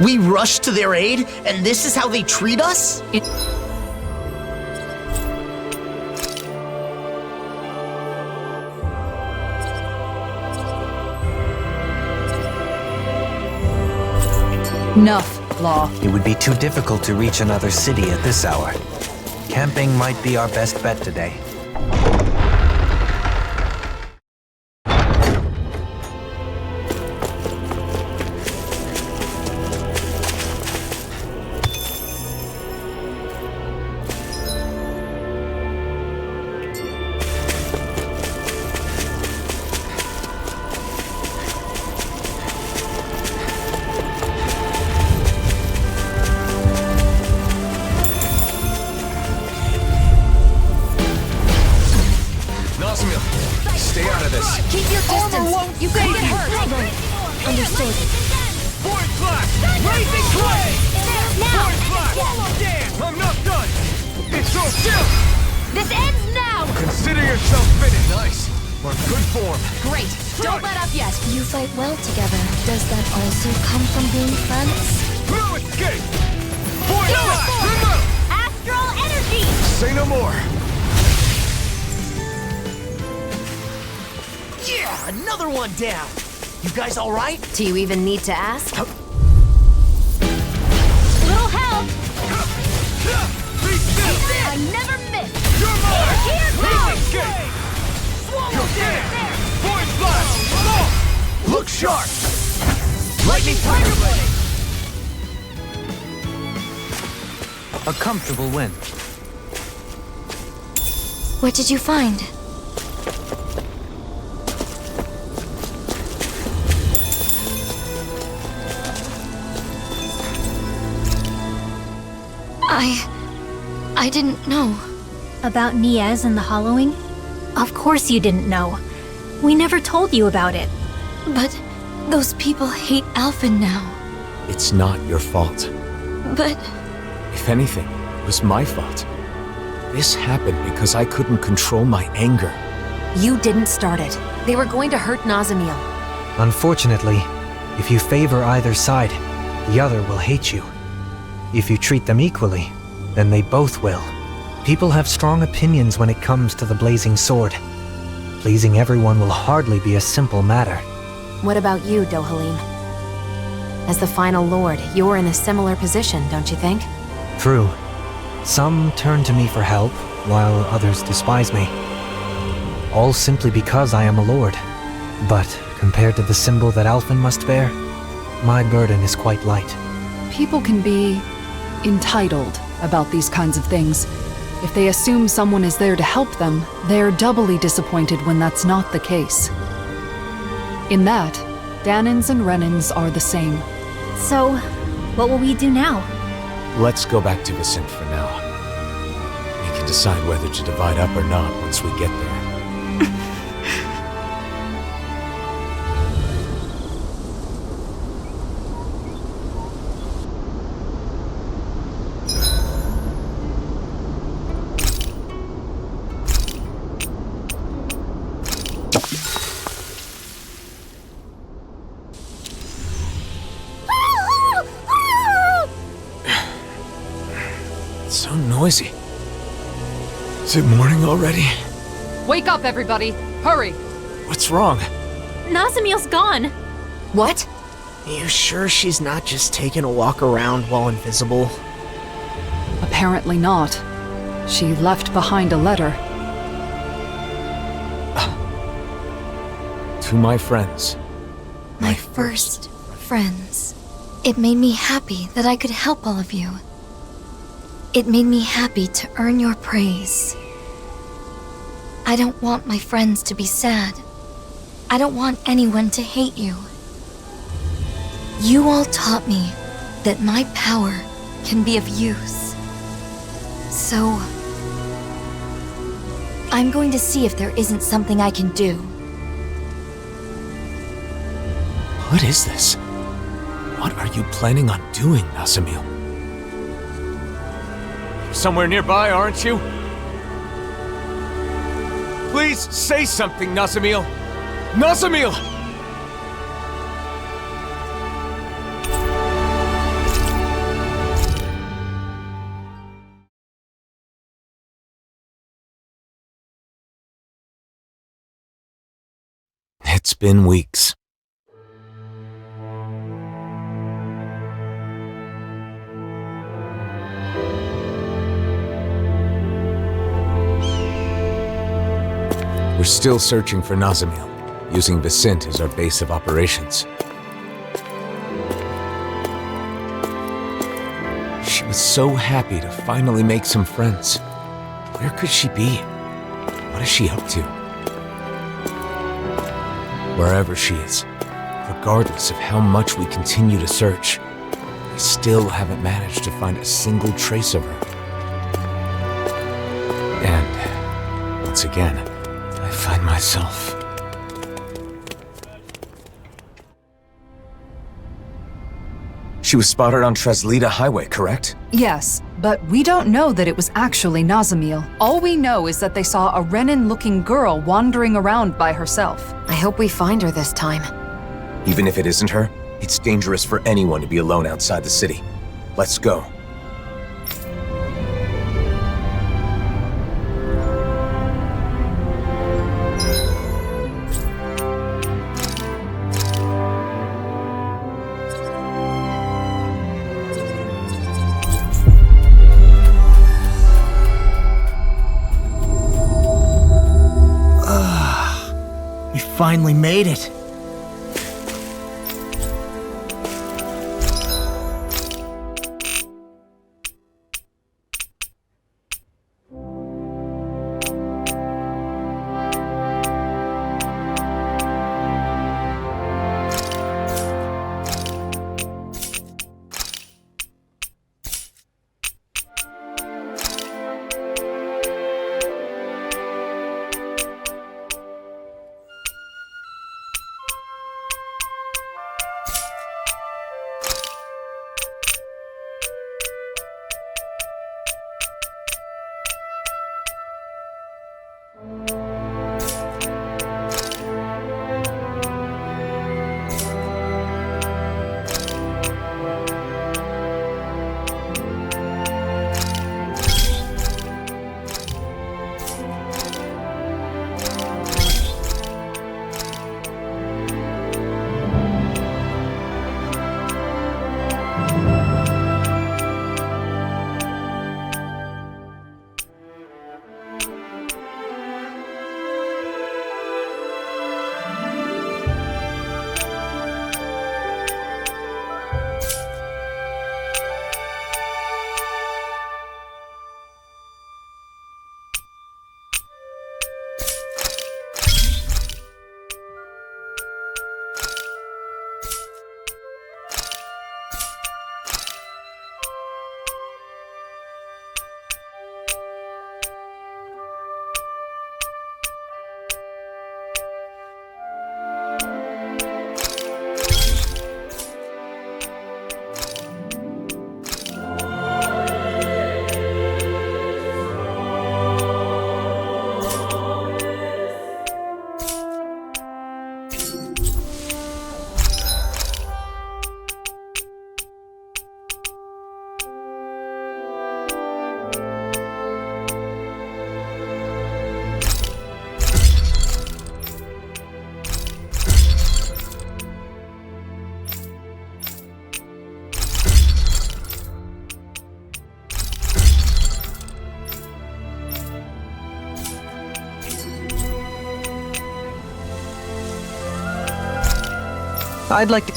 We rushed to their aid, and this is how they treat us? Enough, Law. It would be too difficult to reach another city at this hour. Camping might be our best bet today. Stay out of this. Keep your distance. You could get hurt. Understood. Forward flash! Blazing flame! Forward flash! Damn! I'm not done! It's so still! This ends now! Consider yourself finished. Nice. We're in good form. Great. Don't let up yet. You fight well together. Does that also come from being friends? No escape! Forward flash! Remove! Astral energy! Say no more. Yeah, another one down. You guys all right? Do you even need to ask? Little help! Be still! I never miss! You're mine! Here Please goes! escape! You're dead! Forward flash! Look sharp! Lightning fire blade! A comfortable win. What did you find? I didn't know. About Niez and the hollowing? Of course you didn't know. We never told you about it. But those people hate Alphen now. It's not your fault. But If anything, it was my fault. This happened because I couldn't control my anger. You didn't start it. They were going to hurt Nazamil. Unfortunately, if you favor either side, the other will hate you. If you treat them equally, then they both will. People have strong opinions when it comes to the Blazing Sword. Pleasing everyone will hardly be a simple matter. What about you, Dohalim? As the final lord, you're in a similar position, don't you think? True. Some turn to me for help, while others despise me. All simply because I am a lord. But compared to the symbol that Alphen must bear, my burden is quite light. People can be entitled about these kinds of things. If they assume someone is there to help them, they're doubly disappointed when that's not the case. In that, Dahnans and Renans are the same. So, what will we do now? Let's go back to Vicent for now. We can decide whether to divide up or not once we get there. So noisy. Is it morning already? Wake up, everybody! Hurry! What's wrong? Nazamil's gone! What? You sure she's not just taking a walk around while invisible? Apparently not. She left behind a letter. To my friends. my first friends. It made me happy that I could help all of you. It made me happy to earn your praise. I don't want my friends to be sad. I don't want anyone to hate you. You all taught me that my power can be of use. So, I'm going to see if there isn't something I can do. What is this? What are you planning on doing, Nazamil? Somewhere nearby, aren't you? Please say something, Nazamil! Nazamil! It's been weeks. We're still searching for Nazamil, using Vicent as our base of operations. She was so happy to finally make some friends. Where could she be? What is she up to? Wherever she is, regardless of how much we continue to search, we still haven't managed to find a single trace of her. And, once again, I find myself... She was spotted on Treslita Highway, correct? Yes, but we don't know that it was actually Nazamil. All we know is that they saw a Renan-looking girl wandering around by herself. I hope we find her this time. Even if it isn't her, it's dangerous for anyone to be alone outside the city. Let's go. We finally made it. I'd like to...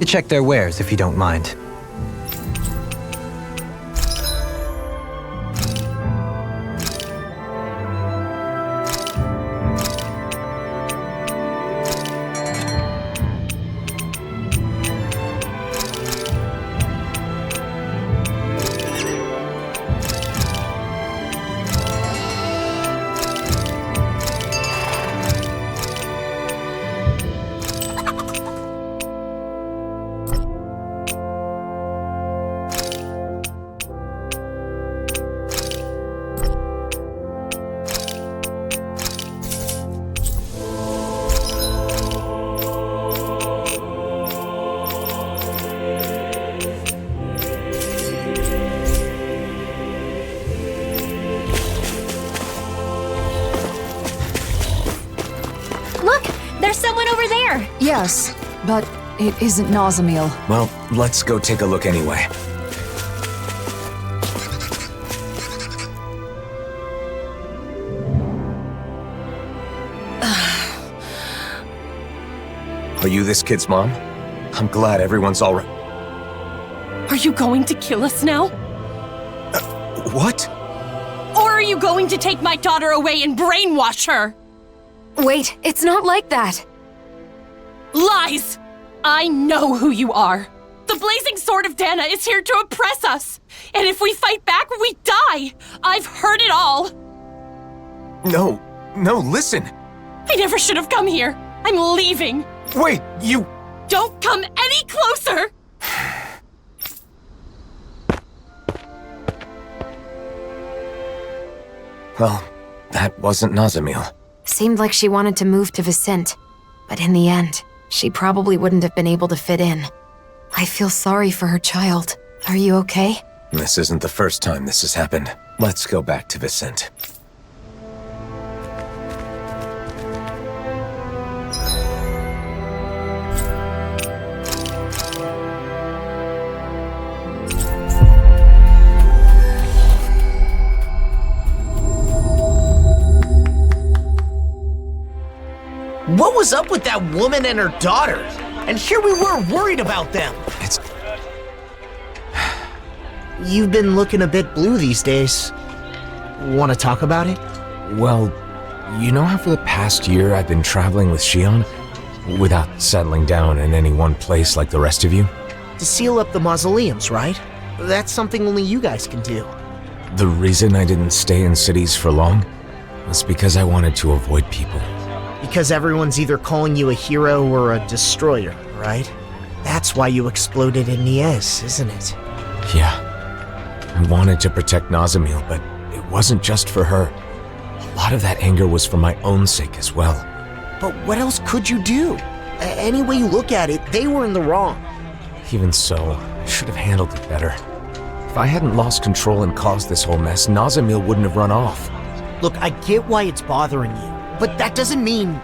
check their wares if you don't mind. one over there. Yes, but it isn't Nazamil. Well, let's go take a look anyway. Are you this kid's mom? I'm glad everyone's all right. Are you going to kill us now? What? Or are you going to take my daughter away and brainwash her? Wait, it's not like that. Lies! I know who you are. The Blazing Sword of Dana is here to oppress us. And if we fight back, we die. I've heard it all. No, listen. I never should have come here. I'm leaving. Wait, you... Don't come any closer! Well, that wasn't Nazamil. Seemed like she wanted to move to Vicente, but in the end, she probably wouldn't have been able to fit in. I feel sorry for her child. Are you okay? This isn't the first time this has happened. Let's go back to Vicente. What was up with that woman and her daughter? And here we were worried about them. It's... You've been looking a bit blue these days. Want to talk about it? Well, you know how for the past year I've been traveling with Shion? Without settling down in any one place like the rest of you? To seal up the mausoleums, right? That's something only you guys can do. The reason I didn't stay in cities for long was because I wanted to avoid people. Because everyone's either calling you a hero or a destroyer, right? That's why you exploded in Niez, isn't it? Yeah. I wanted to protect Nazamil, but it wasn't just for her. A lot of that anger was for my own sake as well. But what else could you do? Any way you look at it, they were in the wrong. Even so, I should have handled it better. If I hadn't lost control and caused this whole mess, Nazamil wouldn't have run off. Look, I get why it's bothering you, but that doesn't mean...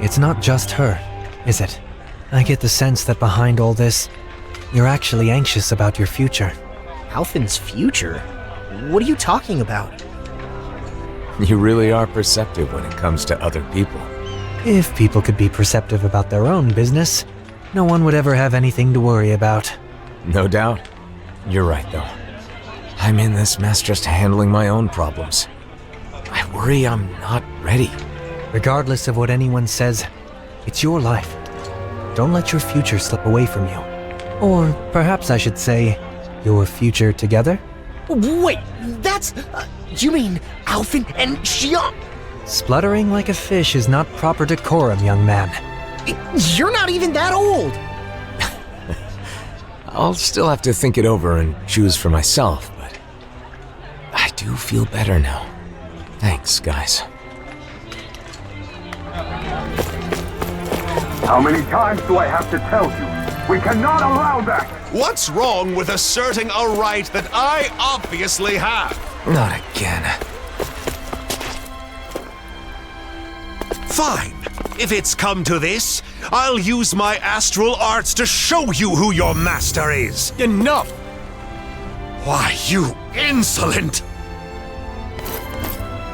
It's not just her, is it? I get the sense that behind all this, you're actually anxious about your future. Alphen's future? What are you talking about? You really are perceptive when it comes to other people. If people could be perceptive about their own business, no one would ever have anything to worry about. No doubt. You're right, though. I'm in this mess just handling my own problems. I worry I'm not ready. Regardless of what anyone says, it's your life. Don't let your future slip away from you. Or perhaps I should say, your future together? Wait, that's... you mean Alphen and Shion? Spluttering like a fish is not proper decorum, young man. You're not even that old! I'll still have to think it over and choose for myself, but I do feel better now. Thanks, guys. How many times do I have to tell you? We cannot allow that! What's wrong with asserting a right that I obviously have? Not again. Fine. If it's come to this, I'll use my astral arts to show you who your master is. Enough! Why, you insolent!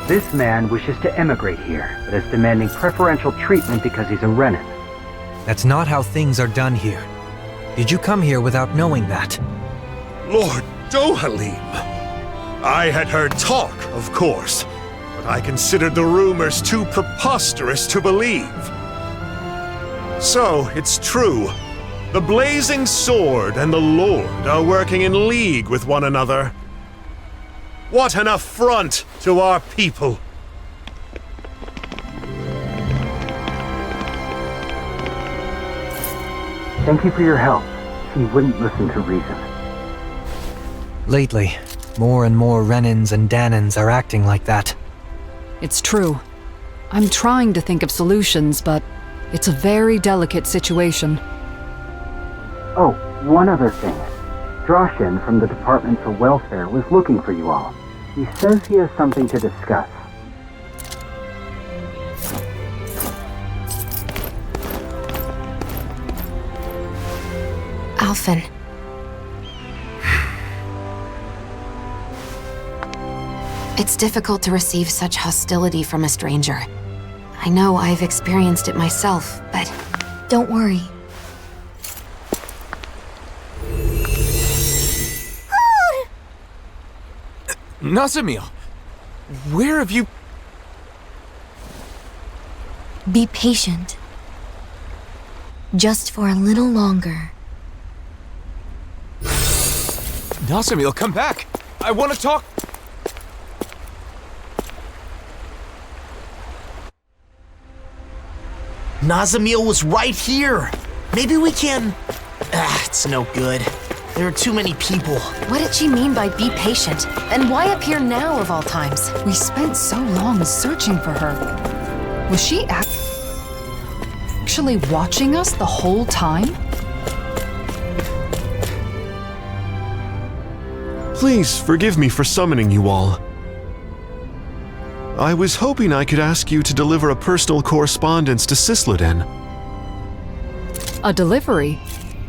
This man wishes to emigrate here, but is demanding preferential treatment because he's a Renan. That's not how things are done here. Did you come here without knowing that? Lord Dohalim. I had heard talk, of course, but I considered the rumors too preposterous to believe. So, it's true. The Blazing Sword and the Lord are working in league with one another. What an affront to our people! Thank you for your help. He wouldn't listen to reason. Lately, more and more Renans and Danans are acting like that. It's true. I'm trying to think of solutions, but it's a very delicate situation. Oh, one other thing. Droshin from the Department for Welfare was looking for you all. He says he has something to discuss. Alphen. It's difficult to receive such hostility from a stranger. I know I've experienced it myself, but... Don't worry. Nazamil, where have you... Be patient. Just for a little longer. Nazamil, come back! I want to talk... Nazamil was right here. Maybe we can... it's no good. There are too many people. What did she mean by be patient? And why appear now of all times? We spent so long searching for her. Was she actually watching us the whole time? Please forgive me for summoning you all. I was hoping I could ask you to deliver a personal correspondence to Sisluden. A delivery?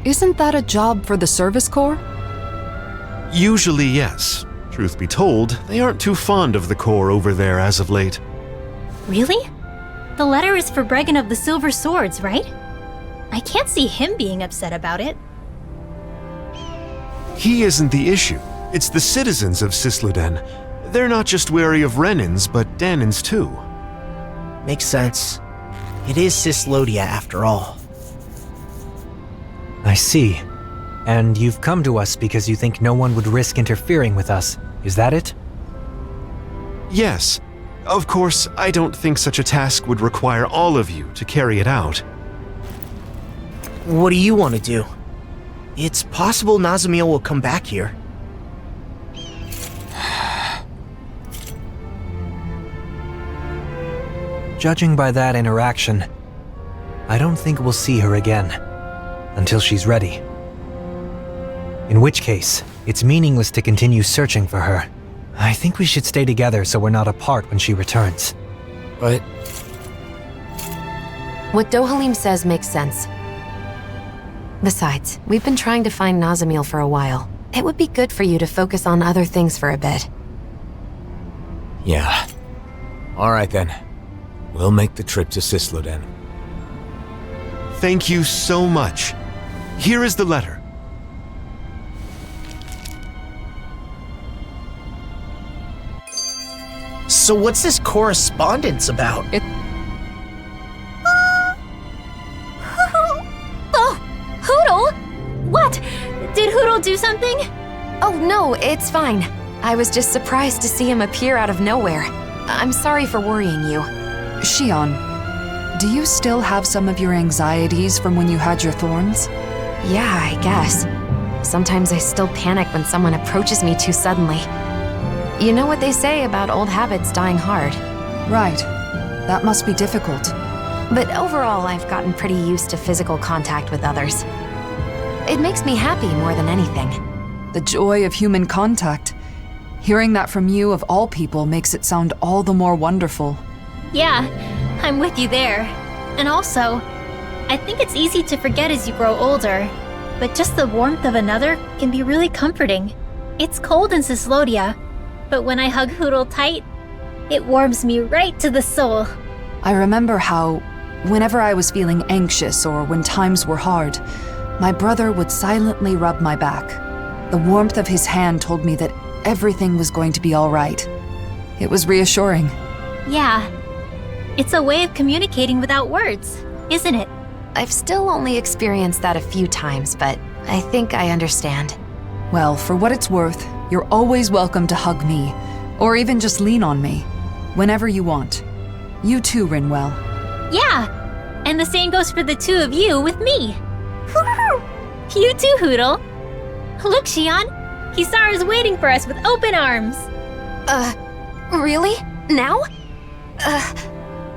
Isn't that a job for the Service Corps? Usually, yes. Truth be told, they aren't too fond of the Corps over there as of late. Really? The letter is for Bregan of the Silver Swords, right? I can't see him being upset about it. He isn't the issue. It's the citizens of Sisluden. They're not just wary of Renans, but Danans too. Makes sense. It is Sislodia after all. I see. And you've come to us because you think no one would risk interfering with us, is that it? Yes. Of course, I don't think such a task would require all of you to carry it out. What do you want to do? It's possible Nazamil will come back here. Judging by that interaction, I don't think we'll see her again. Until she's ready. In which case, it's meaningless to continue searching for her. I think we should stay together so we're not apart when she returns. But... What Dohalim says makes sense. Besides, we've been trying to find Nazamil for a while. It would be good for you to focus on other things for a bit. yeah. Alright then. We'll make the trip to Sisluden. Thank you so much. Here is the letter. So what's this correspondence about? Oh! Hootle! What? Did Hootle do something? Oh no, it's fine. I was just surprised to see him appear out of nowhere. I'm sorry for worrying you. Shion, do you still have some of your anxieties from when you had your thorns? Yeah, I guess. Sometimes I still panic when someone approaches me too suddenly. You know what they say about old habits dying hard. Right. That must be difficult. But overall, I've gotten pretty used to physical contact with others. It makes me happy more than anything. The joy of human contact. Hearing that from you of all people makes it sound all the more wonderful. Yeah, I'm with you there. And also, I think it's easy to forget as you grow older, but just the warmth of another can be really comforting. It's cold in Sislodia, but when I hug Hootle tight, it warms me right to the soul. I remember how, whenever I was feeling anxious or when times were hard, my brother would silently rub my back. The warmth of his hand told me that everything was going to be all right. It was reassuring. Yeah. It's a way of communicating without words, isn't it? I've still only experienced that a few times, but I think I understand. Well, for what it's worth, you're always welcome to hug me, or even just lean on me, whenever you want. You too, Rinwell. Yeah, and the same goes for the two of you with me. You too, Hootle. Look, Shion, Kisara's waiting for us with open arms. Really? Now?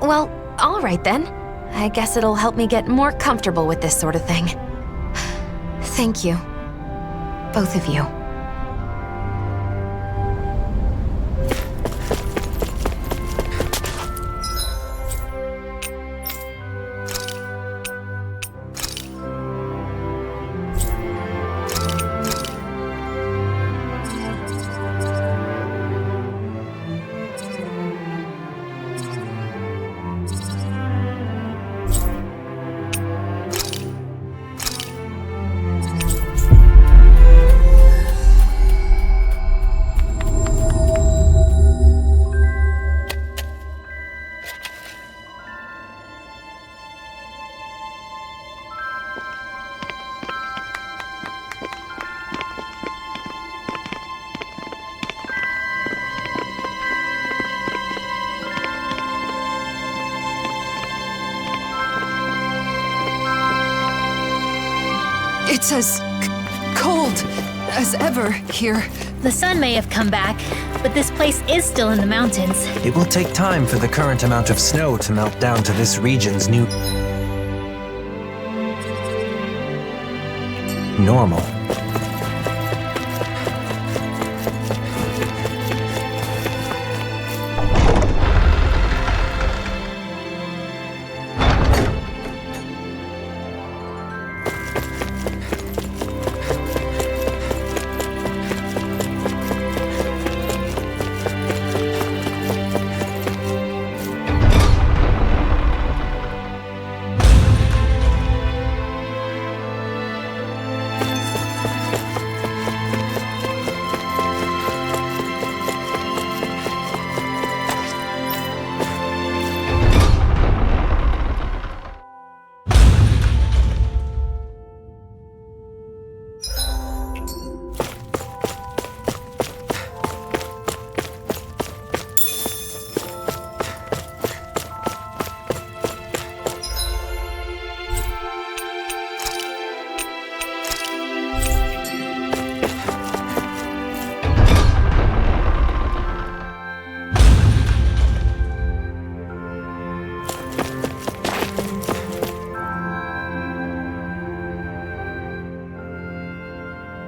Well, all right then. I guess it'll help me get more comfortable with this sort of thing. Thank you. Both of you. It's as cold as ever here. The sun may have come back, but this place is still in the mountains. It will take time for the current amount of snow to melt down to this region's new normal.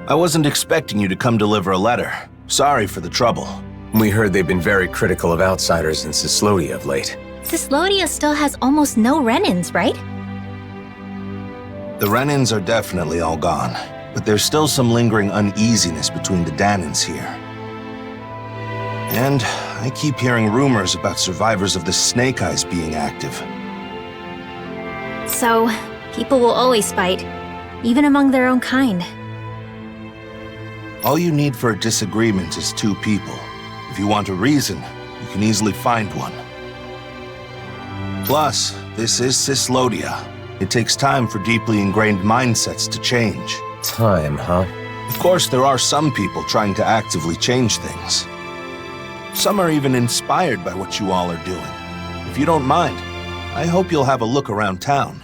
I wasn't expecting you to come deliver a letter. Sorry for the trouble. We heard they've been very critical of outsiders in Cyslodia of late. Cyslodia still has almost no Renins, right? The Renins are definitely all gone, but there's still some lingering uneasiness between the Danans here. And I keep hearing rumors about survivors of the Snake Eyes being active. So, people will always fight, even among their own kind. All you need for a disagreement is two people. If you want a reason, you can easily find one. Plus, this is Cyslodia. It takes time for deeply ingrained mindsets to change. Time, huh? Of course, there are some people trying to actively change things. Some are even inspired by what you all are doing. If you don't mind, I hope you'll have a look around town.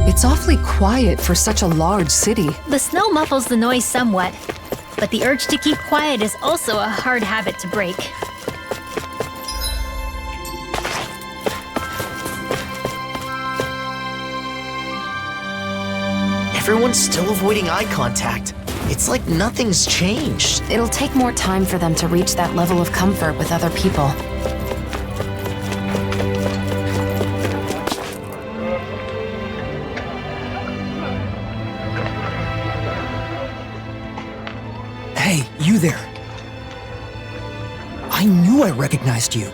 It's awfully quiet for such a large city. The snow muffles the noise somewhat, but the urge to keep quiet is also a hard habit to break. Everyone's still avoiding eye contact. It's like nothing's changed. It'll take more time for them to reach that level of comfort with other people. Hey, you there. I knew I recognized you.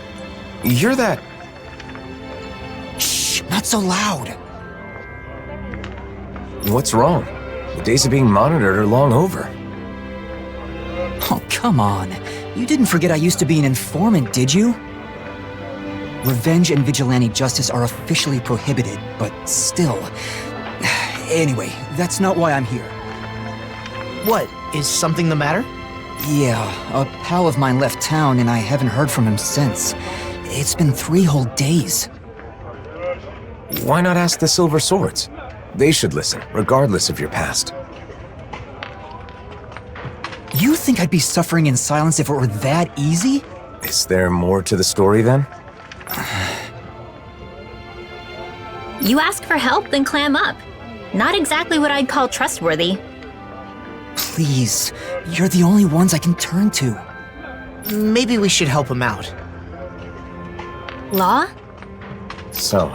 You're that... Shh, not so loud. What's wrong? The days of being monitored are long over. Oh, come on. You didn't forget I used to be an informant, did you? Revenge and vigilante justice are officially prohibited, but still. Anyway, that's not why I'm here. What? Is something the matter? Yeah, a pal of mine left town and I haven't heard from him since. It's been 3 whole days. Why not ask the Silver Swords? They should listen, regardless of your past. You think I'd be suffering in silence if it were that easy? Is there more to the story then? You ask for help, then clam up. Not exactly what I'd call trustworthy. Please, you're the only ones I can turn to. Maybe we should help him out. Law? So,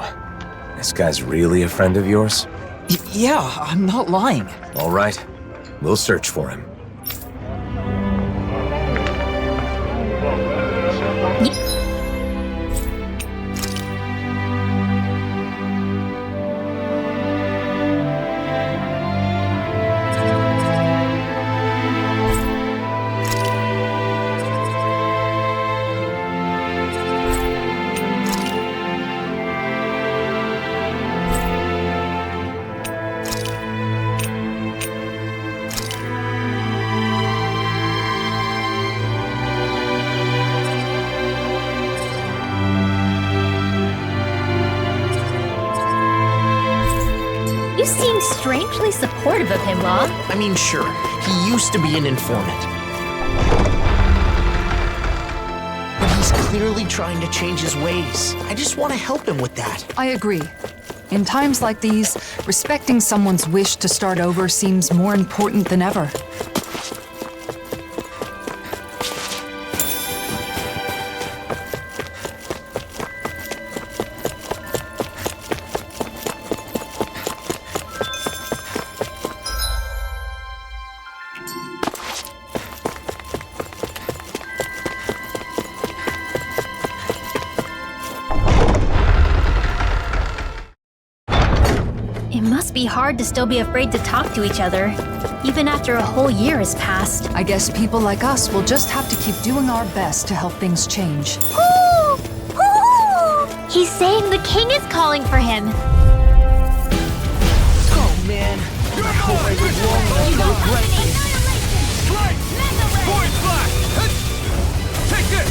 this guy's really a friend of yours? Yeah, I'm not lying. All right, we'll search for him. strangely supportive of him, Law. I mean, sure, he used to be an informant. But he's clearly trying to change his ways. I just want to help him with that. I agree. In times like these, respecting someone's wish to start over seems more important than ever. It must be hard to still be afraid to talk to each other, even after a whole year has passed. I guess people like us will just have to keep doing our best to help things change. Woo! Woo! He's saying the king is calling for him. Oh man, I hope I live long enough to regret this. Strike! Void Flash! Take this!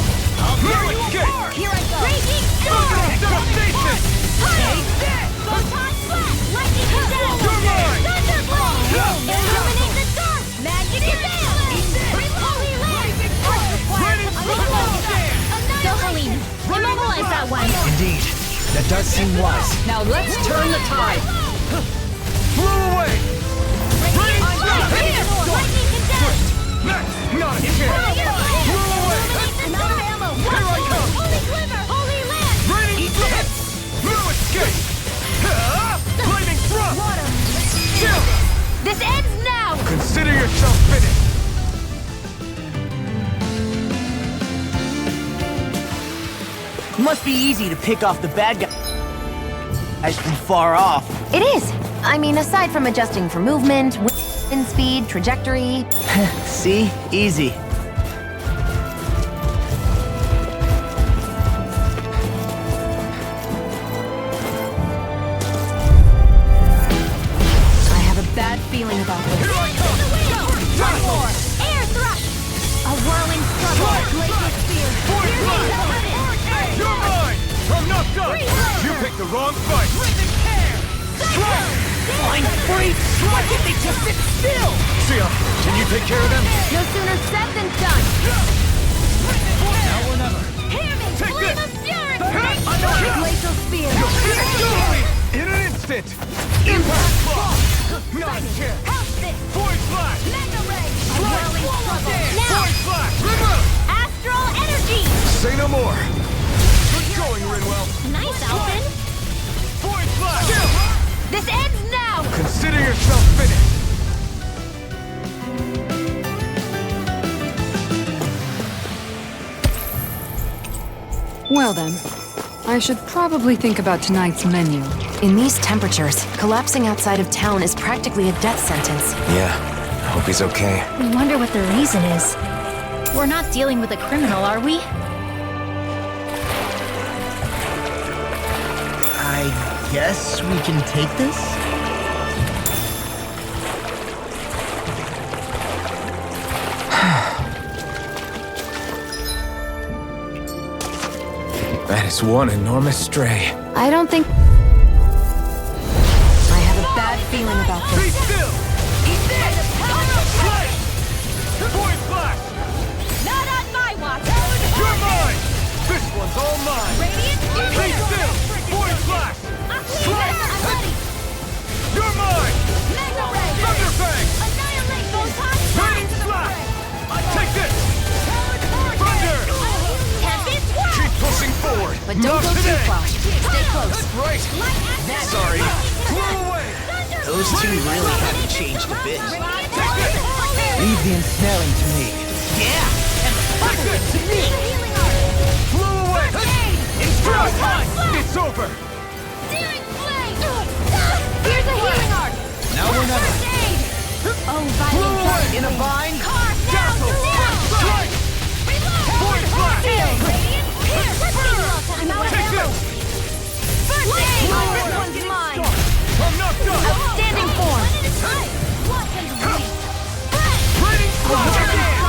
Here you are! Here I go! Raging Storm! Devastation! Take this! Photon Flash! Lightning Condemn! You're mine! Thunderblade! Illuminate the dark! Magic Advance! Holy Land! Dohaline, immobilize that one! Indeed, that does seem wise. Now let's turn the tide. Blow away! Lightning Condemn! Not a chance! Blow away! Another ammo! Here I come! Holy Glimmer! Holy Land! Raining Blitz! No escape! Lightning Thrust! Water! Chill! This ends now! Consider yourself finished! Must be easy to pick off the bad guys from far off. It is. I mean, aside from adjusting for movement, wind speed, trajectory. See? Easy. I have a bad feeling about this. One more! Air Thrust! A whirling struggle! Glacial Spear! You're mine! I'm not done! You picked the wrong fight! Flying freak! Why can't they just sit still? Sia, can you take care of them? No sooner said than done! Now or never. Hear me! Take Flame this! of Fury! Glacial Spear! In an instant! Impact Block! Not a chance! House this! Void Flash! Mega Ray! A Strike! whirling struggle! Void Now! Flash! Remove! Astral Energy! Say no more! Good going, Rinwell! Nice, Alvin! Void Flash! This ends now! Consider yourself finished! Well then, I should probably think about tonight's menu. In these temperatures, collapsing outside of town is practically a death sentence. Yeah, I hope he's okay. We wonder what the reason is. We're not dealing with a criminal, are we? I guess we can take this? That is one enormous stray. I don't think... I have a bad feeling about Be this. still! Eat this! Strike! Void Flash! Not on my watch! You're mine! This one's all mine! Radiant Be still! Void Flash! Strike! I'm ready! You're mine! Mega Ray! Thunderfang! Annihilate Photon Raining Flash! Take this! Thunder! Tempest Swirl! Keep pushing forward! But don't Not go too today! far. Stay close. Right! Sorry! Blow away! Those two really haven't changed a bit. Take this! Leave the ensnaring to me. Yeah! And the fire to me! Blow away! It's It's over! Searing Flame! Here's a healing arc! Now or never. First aid! Oh, violent dark! In a vine? Carve now! Dazzle! Now! Strike! Reload! Void Flash! Feel Radiant! Here! Let's see you! I'm out of Take ammo! this! First aid! This one's mine! I'm not done! Outstanding form! What can we? Raining Flash again!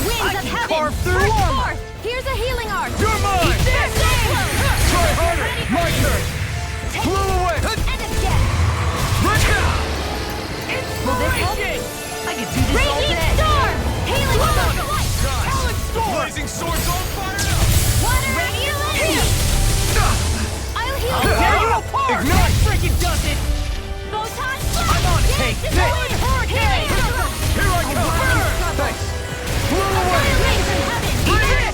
Winds of heaven! carve through Burst armor. forth! Here's a healing arc! You're mine! First aid! Try harder! My turn! Blow away! And again! I could do this all day! Storm! Healing Storm! Talon Storm! Blazing swords on fire! Water! Radiant! I'll heal I'll you! tear you apart! Ignite! That freaking does it! Photon I'm on a take this! Talon Hurricane! Here I come! Thanks! Blow away! Bring it!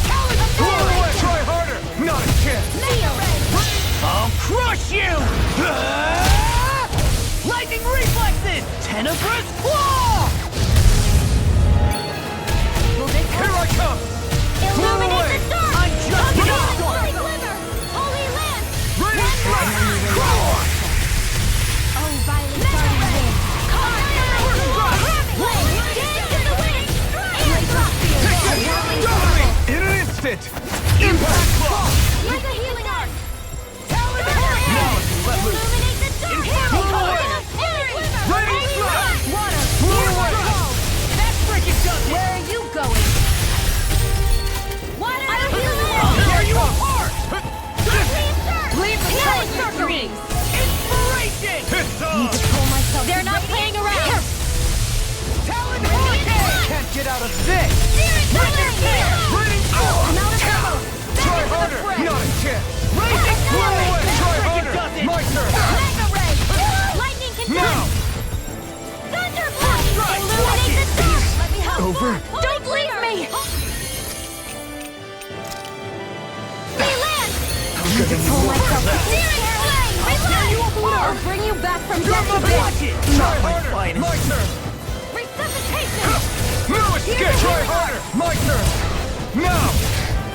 Talon Blow Storm! away! Try harder! Not a chance! I'll crush you! Lightning reflexes! Tenebrous claw! Here I come! Blow away! Illuminate the dark! I'm just enough! Holy glimmer! Holy land! Radiant strike! Oh, violet starting wind! Dance in the wind! Double me! In an instant! Impact claw! Like a healing arc! Talon Now let loose! Illuminate the dark! Blow away! Radiant strike! Water! Blow away! That freaking does it! Where are you going? Water! I'll heal you! I'll tear you apart! Leave the Talon Mercury! Inspiration! It's on! They're not playing around! Talon Hurricane! Can't get out of this! Radiant Storm! I'm out of ammo! Try harder! Not a chance! Blazing Blow Fury! away! Try That freaking harder! does it! My turn! Mega ray! Lightning can Now! Thunder blast! Illuminate the dark! Let me help! Over? Don't leave me! They land! I'm gonna need more of that! I'll bring you back from death to Watch death! it! Try harder! My turn! Resuscitation! No escape! Try harder! My turn! Now!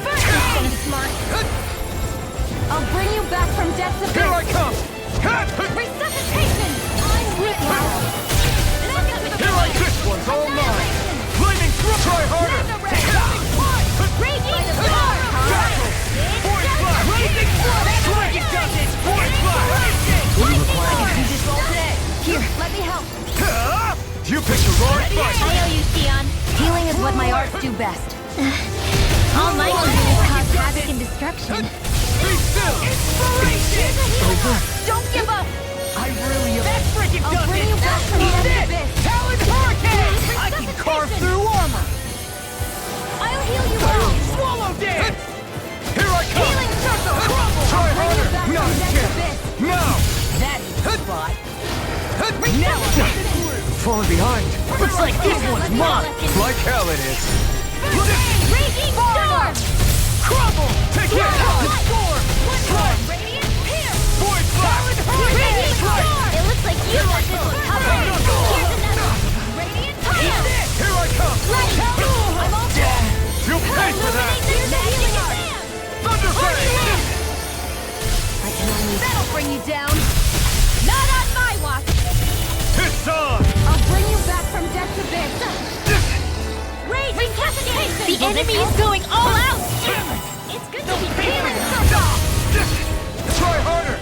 First aid! Smart! I'll bring you back from death to Here I death! come! Resuscitation! I'm with you! Here I This one's all mine! Lightning throw! Try harder! Raging storm! Void blast! Blazing Fury! That freaking does it! Void blast! Do this all day! Here, let me help! You picked the wrong fight! I owe you, Sion. Healing is what my arts do best. All my abilities cause havoc and destruction. Be still! Inspiration! Over? Don't give up! I really am. That freaking I'll does bring it! you back from Eat death to this! this. Talon Hurricane! I can carve through armor! I'll heal you all! Swallow dance! Here I come! Healing circle! Try I'll bring you harder! back Not from a death to chance! this. Now! That is the spot. Now! Falling behind! Looks like this one's mine! Like hell it is! Raging storm! Crumble! Take it! Storm! Radiant pierce! Void blast! Radiant storm! It looks like you want this one covered. Here's another. Radiant fire! Here I come! Light! I'm all set. You'll pay for that! Here's a healing arc. Thunder Blade! That'll bring you down. Not on my watch. It's on! I'll bring you back from death to this. Raging cascade! The enemy is going all out! It's good to be healing circle! Try harder!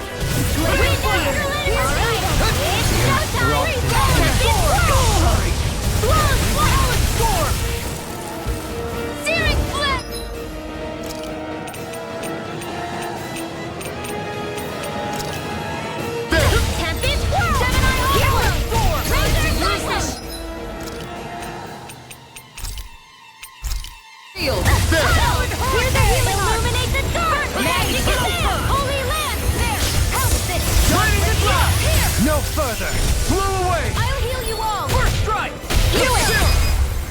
Illuminate the dark! Magic is there! Holy land! There! Help this! No further! Blow away! I'll heal you all! First strike! Do it!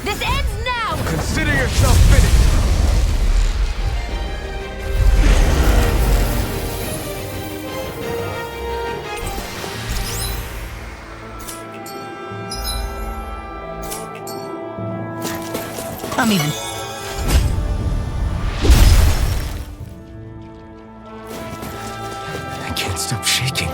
This ends now! Consider yourself finished! I'm even. I can't stop shaking.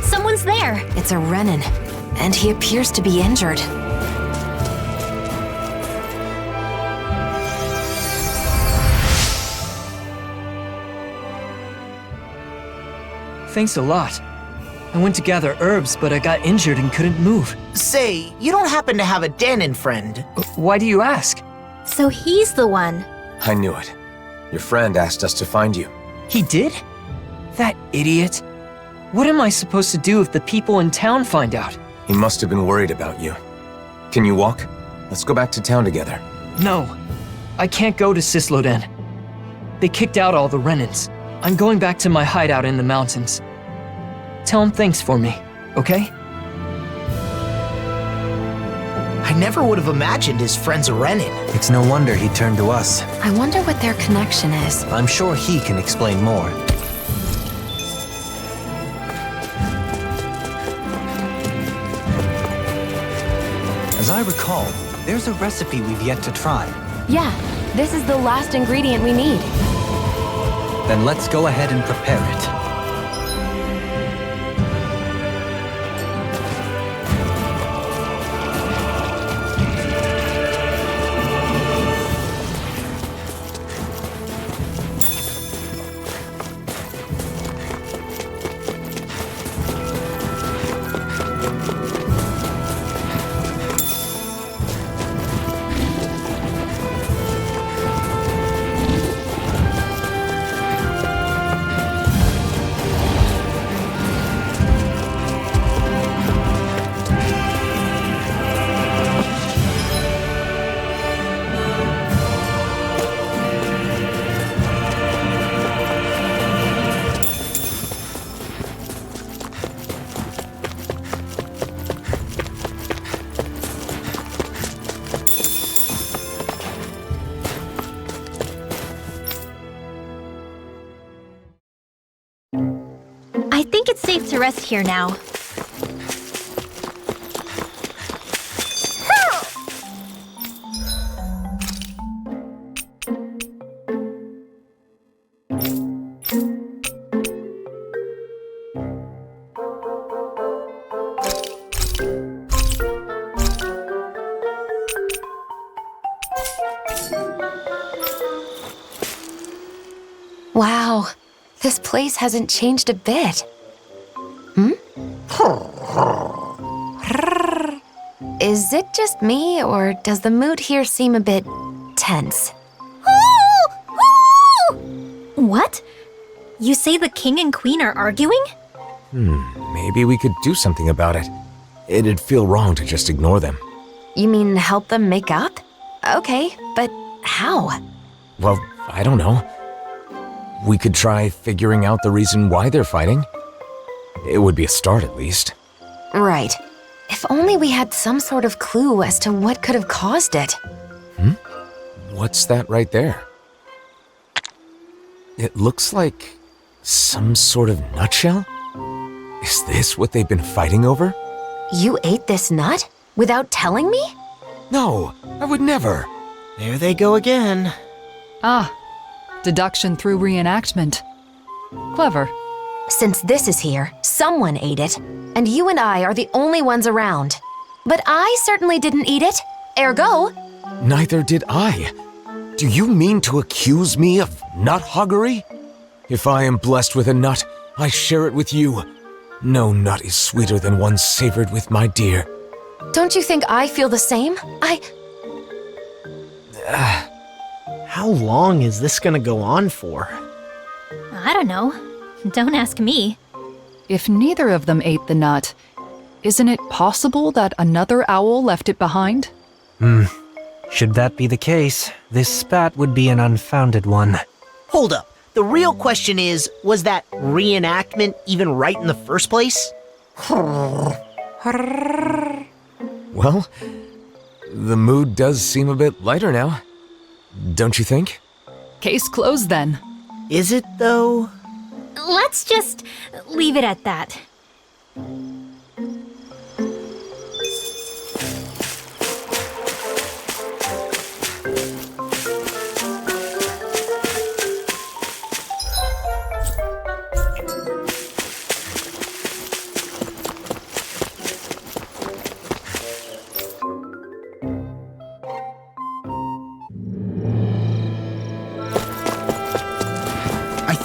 Someone's there. It's a Renan. and he appears to be injured. Thanks a lot. I went to gather herbs, but I got injured and couldn't move. Say, you don't happen to have a Danon friend? Why do you ask? So he's the one. I knew it. Your friend asked us to find you. He did? That idiot. What am I supposed to do if the people in town find out? He must have been worried about you. Can you walk? Let's go back to town together. No. I can't go to Sisloden. They kicked out all the Renans. I'm going back to my hideout in the mountains. Tell him thanks for me, okay? I never would have imagined his friend's a Renan. It's no wonder he turned to us. I wonder what their connection is. I'm sure he can explain more. As I recall, there's a recipe we've yet to try. Yeah, this is the last ingredient we need. Then let's go ahead and prepare it. I think it's safe to rest here now. Wow, this place hasn't changed a bit. Hmm? Is it just me, or does the mood here seem a bit tense? What? You say the king and queen are arguing? Maybe we could do something about it. It'd feel wrong to just ignore them. You mean help them make up? Okay, but how? Well, I don't know. We could try figuring out the reason why they're fighting. It would be a start, at least. Right. If only we had some sort of clue as to what could have caused it. What's that right there? It looks like some sort of nutshell? Is this what they've been fighting over? You ate this nut? Without telling me? No, I would never. There they go again. Ah, deduction through reenactment. Clever. Since this is here, someone ate it, and you and I are the only ones around. But I certainly didn't eat it. Ergo, Neither did I. Do you mean to accuse me of nut hoggery? If I am blessed with a nut, I share it with you. No nut is sweeter than one savored with my dear. don't you think I feel the same? How long is this gonna go on for? I don't know. Don't ask me. If neither of them ate the nut, isn't it possible that another owl left it behind? Should that be the case, this spat would be an unfounded one. Hold up. The real question is, was that reenactment even right in the first place? Well, the mood does seem a bit lighter now. Don't you think? Case closed then. Is it, though? Let's just leave it at that.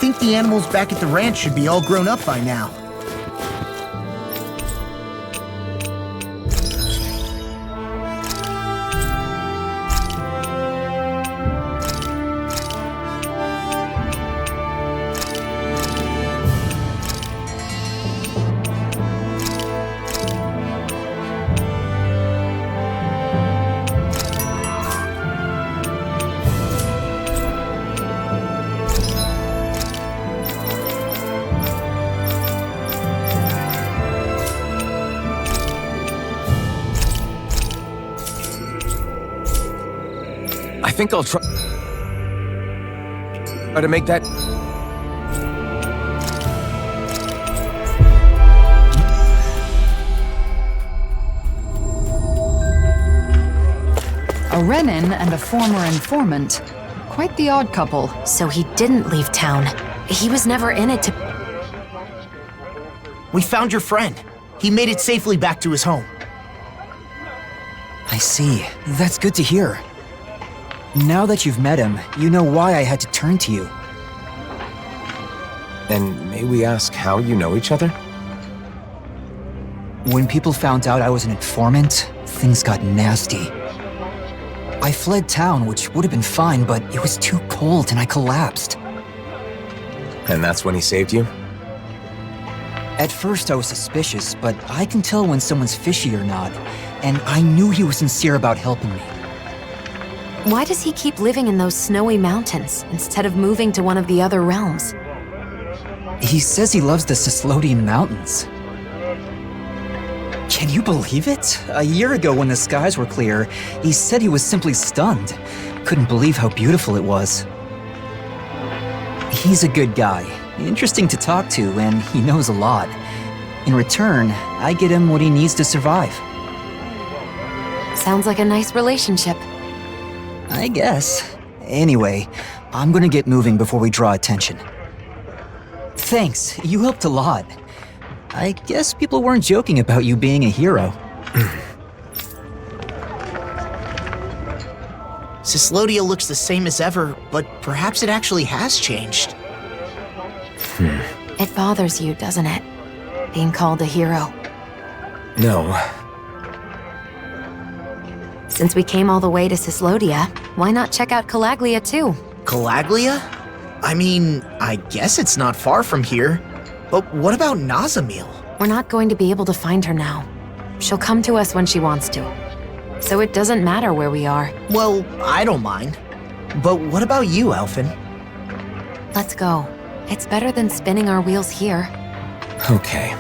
think the animals back at the ranch should be all grown up by now. I think I'll try to make that... A Renin and a former informant. Quite the odd couple. So he didn't leave town. He was never in it to... We found your friend. He made it safely back to his home. I see. That's good to hear. Now that you've met him, you know why I had to turn to you. And may we ask how you know each other? When people found out I was an informant, things got nasty. I fled town, which would have been fine, but it was too cold and I collapsed. And that's when he saved you? At first I was suspicious, but I can tell when someone's fishy or not, and I knew he was sincere about helping me. Why does he keep living in those snowy mountains instead of moving to one of the other realms? He says he loves the Cislodian Mountains. Can you believe it? A year ago when the skies were clear, he said he was simply stunned. Couldn't believe how beautiful it was. He's a good guy, interesting to talk to, and he knows a lot. In return, I get him what he needs to survive. Sounds like a nice relationship. I guess. Anyway, I'm gonna get moving before we draw attention. Thanks, you helped a lot. I guess people weren't joking about you being a hero. Cyslodia looks the same as ever, but perhaps it actually has changed. It bothers you, doesn't it? Being called a hero. No. Since we came all the way to Cyslodia, why not check out Calaglia too? Calaglia? I mean, I guess it's not far from here. But what about Nazamil? We're not going to be able to find her now. She'll come to us when she wants to. So it doesn't matter where we are. Well, I don't mind. But what about you, Elfin? Let's go. It's better than spinning our wheels here. Okay.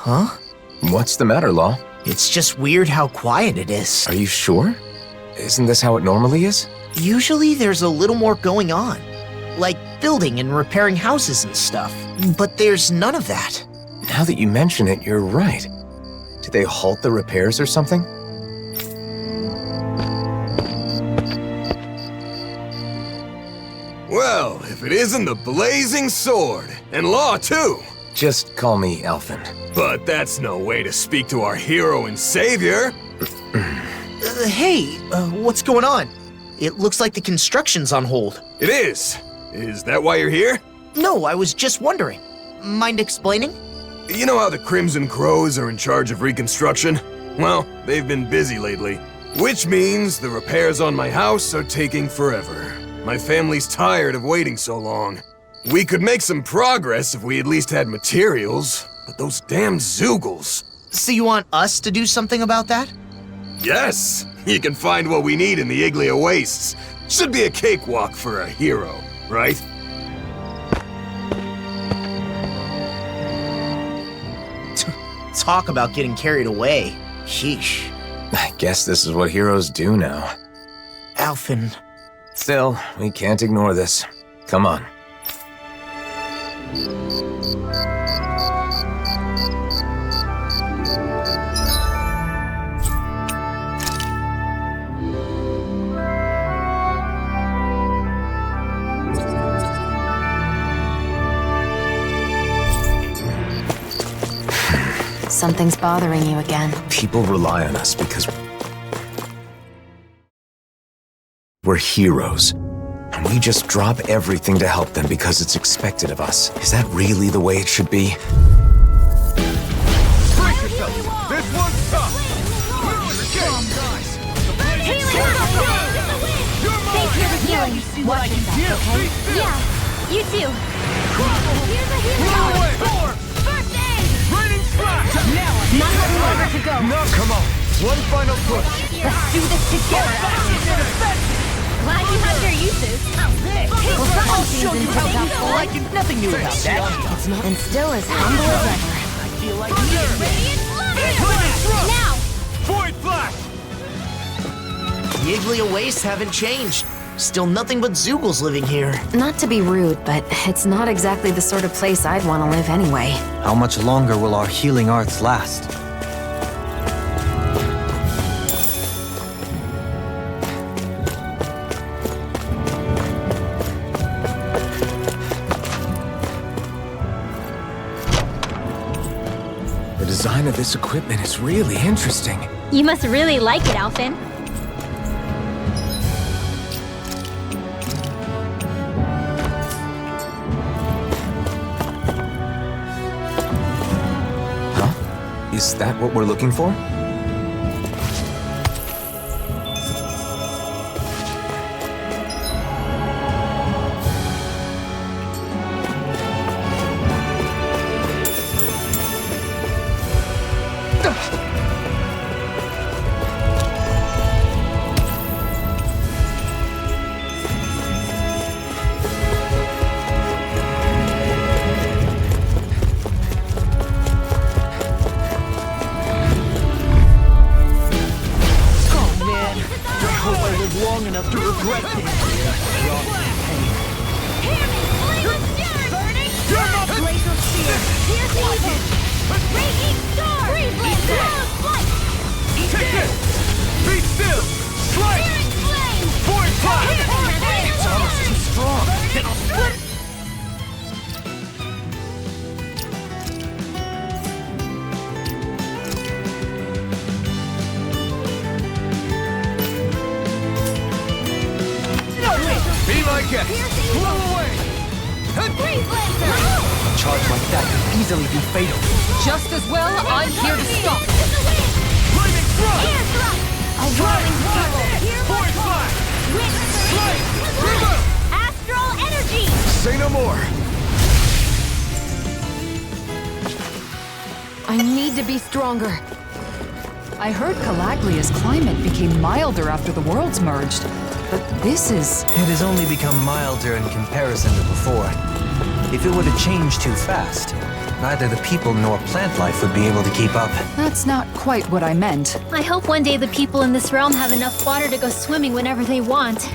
Huh? What's the matter, Law? It's just weird how quiet it is. Are you sure? Isn't this how it normally is? Usually there's a little more going on. Like building and repairing houses and stuff. But there's none of that. Now that you mention it, you're right. Did they halt the repairs or something? Well, if it isn't the Blazing Sword, and Law too! Just call me Elfin. But that's no way to speak to our hero and savior! Hey, what's going on? It looks like the construction's on hold. It is! Is that why you're here? No, I was just wondering. Mind explaining? You know how the Crimson Crows are in charge of reconstruction? Well, they've been busy lately. Which means the repairs on my house are taking forever. My family's tired of waiting so long. We could make some progress if we at least had materials, but those damn Zeugles. So you want us to do something about that? Yes! You can find what we need in the Iglia Wastes. Should be a cakewalk for a hero, right? Talk about getting carried away. Sheesh. I guess this is what heroes do now. Alphen. Still, we can't ignore this. Come on. Something's bothering you again. People rely on us because we're heroes. And we just drop everything to help them because it's expected of us. Is that really the way it should be? Brace yourself! This one's tough! Thanks for the healing. What I can do! Yeah, you too. Here's a healing. First aid! Raining slash! Not much longer to go. Now come on! One final push! Let's do this together. Glad you have your uses. I'll show you how useful I can. Nothing new about that. And still as humble as ever. I feel like Now! Void flash! The Iglia Wastes haven't changed. Still nothing but Zeugles living here. Not to be rude, but it's not exactly the sort of place I'd want to live anyway. How much longer will our healing arts last? The design of this equipment is really interesting. You must really like it, Alphen. Is that what we're looking for? long enough to regret this. Blazer Spear! Here's evil! Raging Star! Freeze Laser! Flight! Take this! Be still! Strike! Searing Flame! Void Flash! It's almost too strong. It'll split! Be my guest! Blow away! Freeze Laser! A charge like that could easily be fatal. Just as well, I'm here to stop. Flaming Thrust! Air Thrust! A Roaring Swirl! Void Flash! Wind Strike! Surge! River! Astral Energy! Say no more! I need to be stronger. I heard Calaglia's climate became milder after the worlds merged, but this is... It has only become milder in comparison to before. If it were to change too fast, neither the people nor plant life would be able to keep up. That's not quite what I meant. I hope one day the people in this realm have enough water to go swimming whenever they want.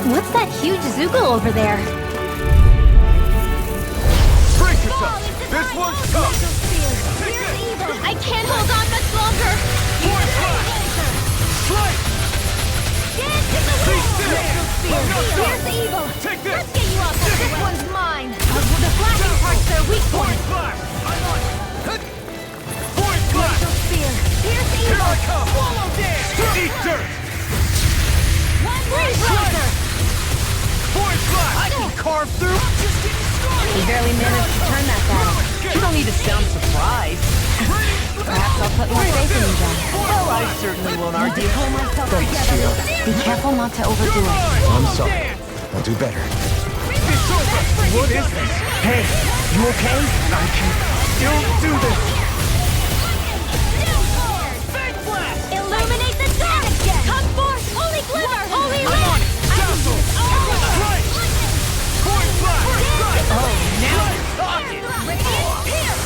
What's that huge Zeugle over there? Brace yourself! This one's tough! Here's evil! I can't hold on much longer! Void Flash! Strike! Dance in the Be wind! still! Here's evil! Take this! Let's get you off this one's mine! The flashing part's their weak Void point! Flash! I'm on! Void Flash! Spear! Here's Here evil! I come! Swallow dance! Eat dirt! Freeze Laser! Void Flash! I can carve through. He barely managed to turn that battle. need to sound surprised. Perhaps I'll put more faith in you then. Well, I certainly won't Need to argue. pull myself Thanks, together. Gio. Be careful not to overdo it. I'm sorry. I'll do better. What is this? Hey, you okay? I can still do this. Illuminate the dark again! Come forth! Holy glimmer! Holy I'm on it! Dazzle! Right! Forward flash! Oh, now you're talking! Radiant pierce!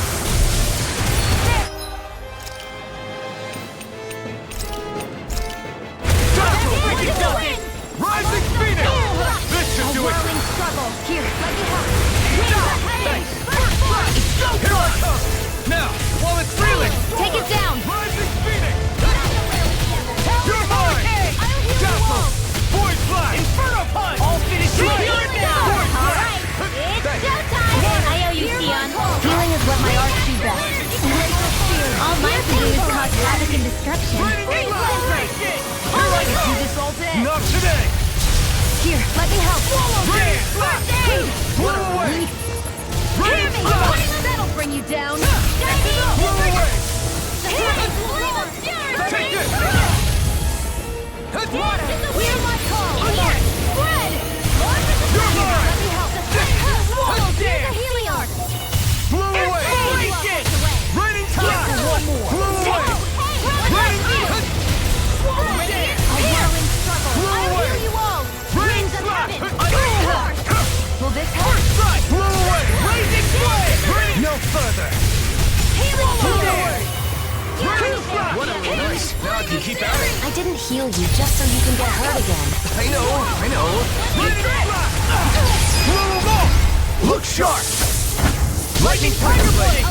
Dazzle! Wicked Dustin! Rising Phoenix! This should do it! Whirling struggle. Here, let me help. Thanks! Here I come! Now, while it's reeling! Take it down! Rising Phoenix! You're mine! Dazzle! Void Flash! Inferno Punch! I'll finish you here and now! Void Flash! It's showtime! I owe you, Sion. Healing is what my arts do best. All mine can do is cause havoc and destruction. Here I can do this all day! Not today! Here, let me help. Rain! Blow away! Rain! That'll bring you down. Blow away! Take this! Hear my call. Here, spread. You're mine! Let me help. Swallow Here's dance! a healing arc. Blow away! Break it. Raining time! One more. Blow away! Raining time! Swallow dance! A whirling struggle. Blow I'll away! heal you all. Rain Winds of slap! heaven. Will this help? First strike! Blow away! Raging flame! No further! Healing Blow word. away! Rain slap! Whatever, nice. Now I can keep at it. I didn't heal you just so you can get hurt again. I know. Raining slap! Blow them all! Look sharp! Lightning Tiger Blade!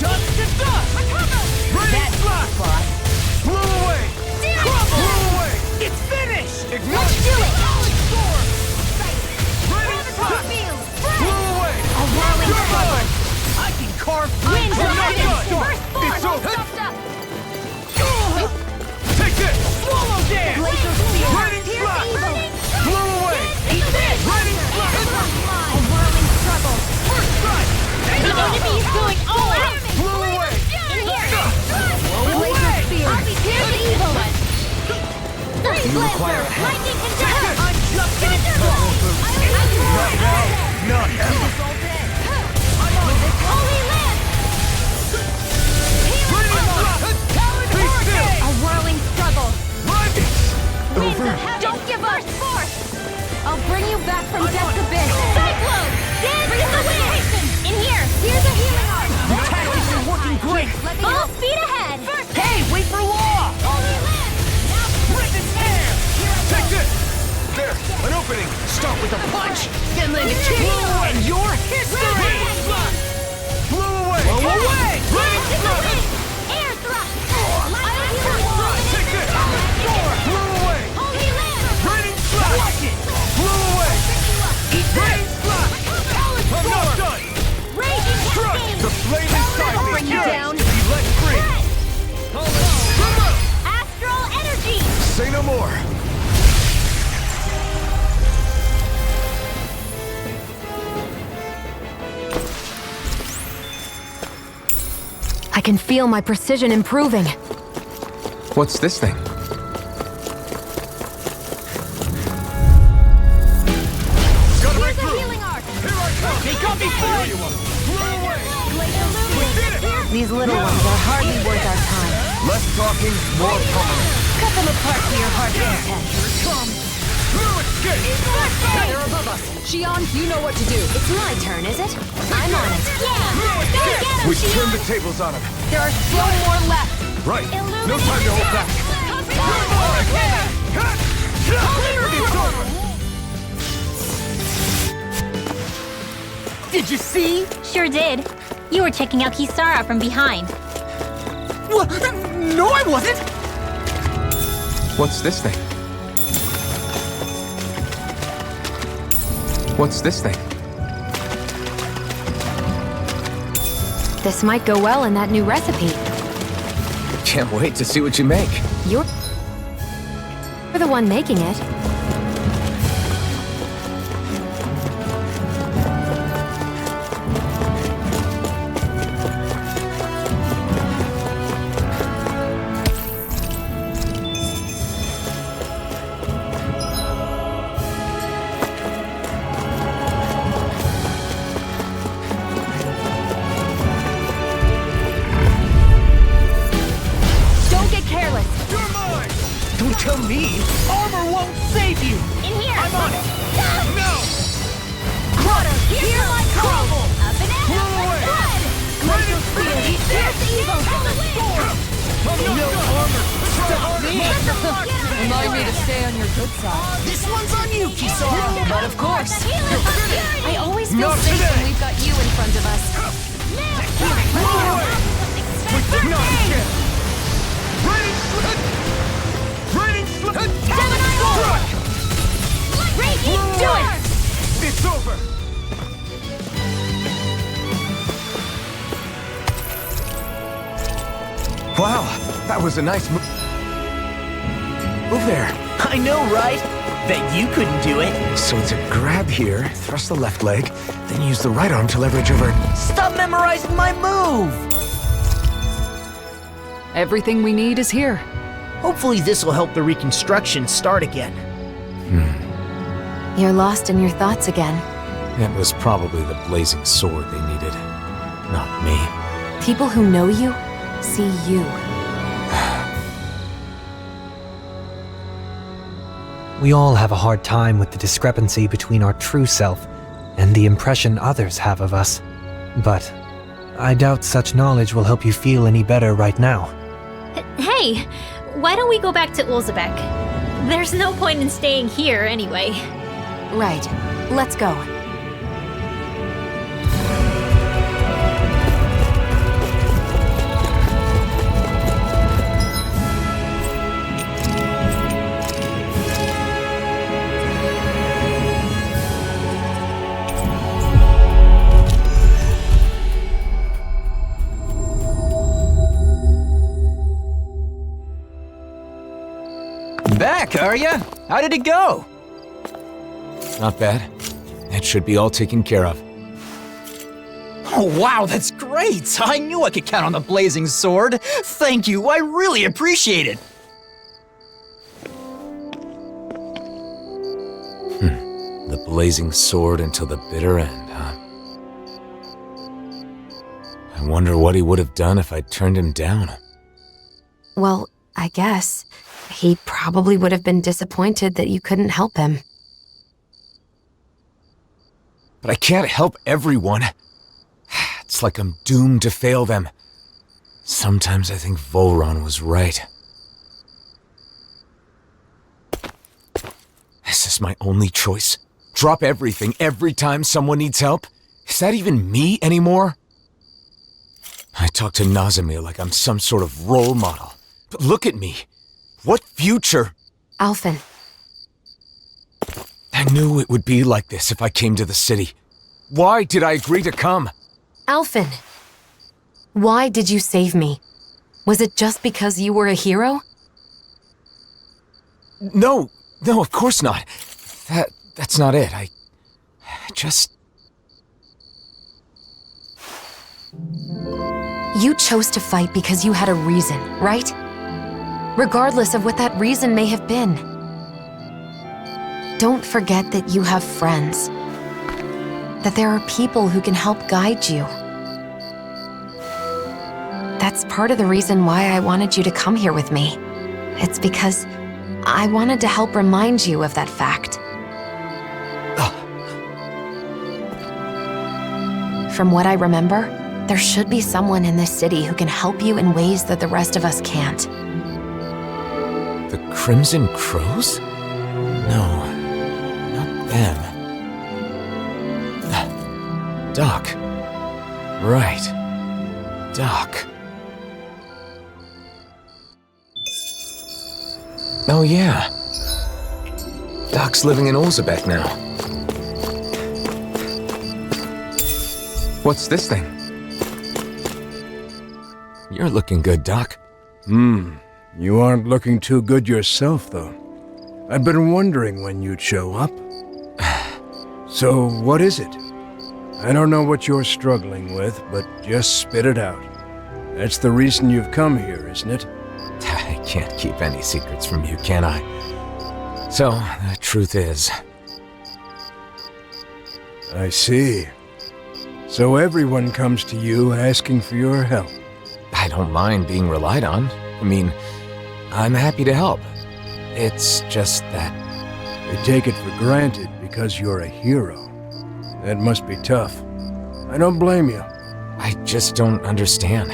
Dust to dust! Raining slap! Blow away! Blow away! It's finished! Ignite! Let's do it. Raining slap! Blow away! A whirling You're struggle. mine! I can carve Winds of I'm not heaven. done! Burst forth. It's over! Stuffed up. Take this! Swallow dance! Glacial spear. Raining Pierce slap! evil. Blow away! Eat this. Raining slap! A whirling struggle. First strike! The enemy is going all out. Blow away! In here. Blow Glacial away! spear. Pierce the evil one. You require a hand. Lightning conductor. I'm just getting Not now, not ever! Holy land. Raining slap! Be still! A whirling struggle. Right! Over! Don't give up. Force. I'll bring you back from death's abyss. Cyclone. Dance in the wind. In here. Here's a healing arc. The tactics are working great! Let me Full speed ahead. Hey, wait for law! Holy land. Now Breath in air! Take this! There, an opening! Start with a punch, then land a kick, and you're history! Blow away! Blow away! Raining slap! air thrust. Take this! Blow away! Holy land. Raining slap! Watch it! Blow away! Eat Raining this! slap! I'm not done! Raging Struck! cascade. The flame inside I'll me bring you yearns down. to be let free! Come on! Astral energy. Say no more! I can feel my precision improving. What's this thing? Gotta break Here's a through! healing arc. Here I come! They got me There fooled! you are! Blow away! Glacial We did it! These little ones are hardly worth our time. Less talking, more pummeling. Cut them apart to your heart's content. Here it comes! Through escape! They're above us. Shion, you know what to do. It's my turn, is it? I'm on it. Yeah. Go get him, We Shion. turned the tables on him. There are still more left. Right. No time to hold back. It's over! Did you see? Sure did. You were checking out Kisara from behind. What? No, I wasn't! What's this thing? What's this thing? This might go well in that new recipe. Can't wait to see what you make. You're the one making it. stay on your good side. This one's on you, Kisara! But of course. I always feel Not safe today. when we've got you in front of us. Not again! Raining slip! Raining slip! Gemini Orb! Radiant Do Door! It's over! Wow, that was a nice move. Move there. I know, right? Bet you couldn't do it. So it's a grab here, thrust the left leg, then use the right arm to leverage over. Stop memorizing my move! Everything we need is here. Hopefully this will help the reconstruction start again. You're lost in your thoughts again. It was probably the blazing sword they needed, not me. People who know you see you. We all have a hard time with the discrepancy between our true self and the impression others have of us. But I doubt such knowledge will help you feel any better right now. Hey, why don't we go back to Ulzebek? There's no point in staying here anyway. Right. Let's go. Back, are ya? How did it go? Not bad. It should be all taken care of. Oh, wow, that's great! I knew I could count on the blazing sword. Thank you, I really appreciate it. The blazing sword until the bitter end, huh? I wonder what he would have done if I'd turned him down. Well, I guess. He probably would have been disappointed that you couldn't help him. But I can't help everyone. It's like I'm doomed to fail them. Sometimes I think Volron was right. Is this my only choice? Drop everything every time someone needs help? Is that even me anymore? I talk to Nazimir like I'm some sort of role model. But look at me. What future? Alphen. I knew it would be like this if I came to the city. Why did I agree to come? Alphen. Why did you save me? Was it just because you were a hero? No, of course not. That's not it. I just... You chose to fight because you had a reason, right? Regardless of what that reason may have been. Don't forget that you have friends. That there are people who can help guide you. That's part of the reason why I wanted you to come here with me. It's because I wanted to help remind you of that fact. From what I remember, there should be someone in this city who can help you in ways that the rest of us can't. The Crimson Crows? No, not them. Doc. Right. Doc. Oh yeah. Doc's living in Ulzebek now. What's this thing? You're looking good, Doc. You aren't looking too good yourself, though. I've been wondering when you'd show up. So, what is it? I don't know what you're struggling with, but just spit it out. That's the reason you've come here, isn't it? I can't keep any secrets from you, can I? So, the truth is... I see. So everyone comes to you asking for your help. I don't mind being relied on. I mean, I'm happy to help. It's just that... They take it for granted because you're a hero. That must be tough. I don't blame you. I just don't understand.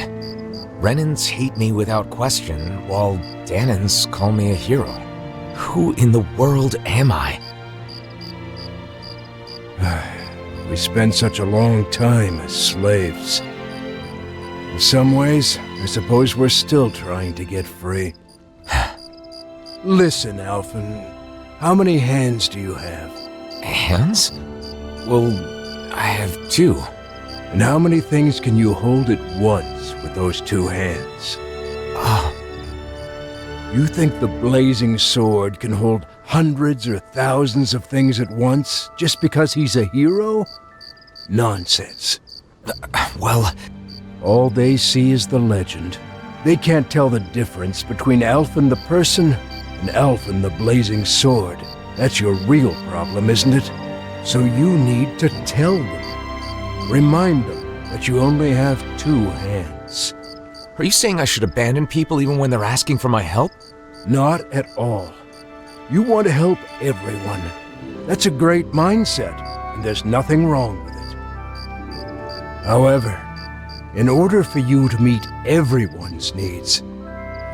Renans hate me without question, while Danans call me a hero. Who in the world am I? We spent such a long time as slaves. In some ways, I suppose we're still trying to get free. Listen, Alphen, how many hands do you have? Hands? Well, I have 2. And how many things can you hold at once with those 2 hands? You think the blazing sword can hold hundreds or thousands of things at once just because he's a hero? Nonsense. Well, all they see is the legend. They can't tell the difference between Alphen the person and Alphen the blazing sword. That's your real problem, isn't it? So you need to tell them. Remind them that you only have 2 hands. Are you saying I should abandon people even when they're asking for my help? Not at all. You want to help everyone. That's a great mindset, and there's nothing wrong with it. However, in order for you to meet everyone's needs,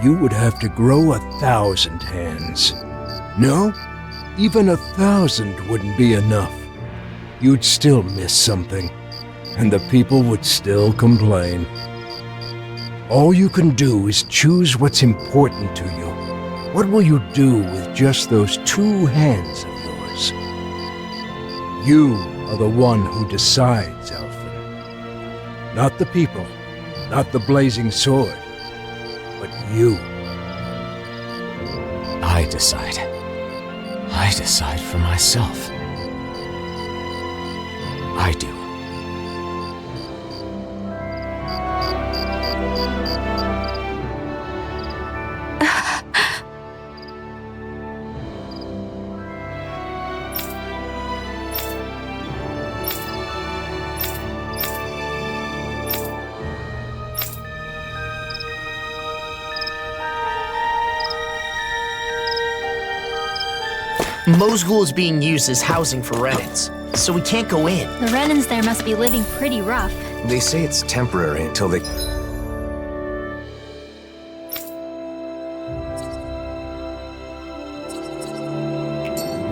you would have to grow 1,000 hands. No, even 1,000 wouldn't be enough. You'd still miss something, and the people would still complain. All you can do is choose what's important to you. What will you do with just those 2 hands of yours? You are the one who decides, Alphen. Not the people, not the blazing sword, but you. I decide. I decide for myself. I do. Mosgul is being used as housing for Renans, so we can't go in. The Renans there must be living pretty rough. They say it's temporary until they...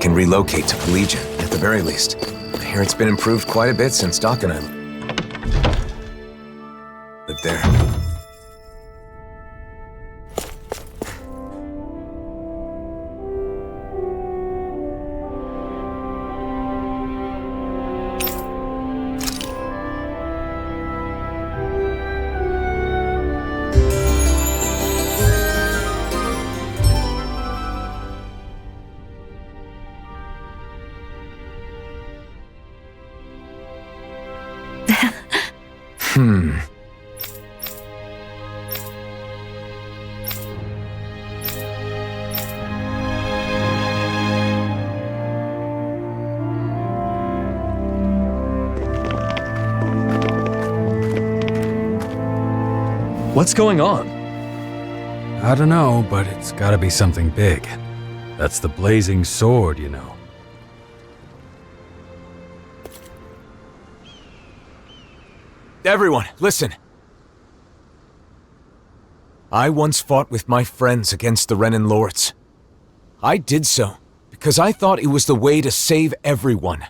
can relocate to Collegian, at the very least. I hear it's been improved quite a bit since Doc and I lived there. What's going on? I don't know, but it's gotta be something big. That's the blazing sword, you know. Everyone, listen. I once fought with my friends against the Renan Lords. I did so because I thought it was the way to save everyone.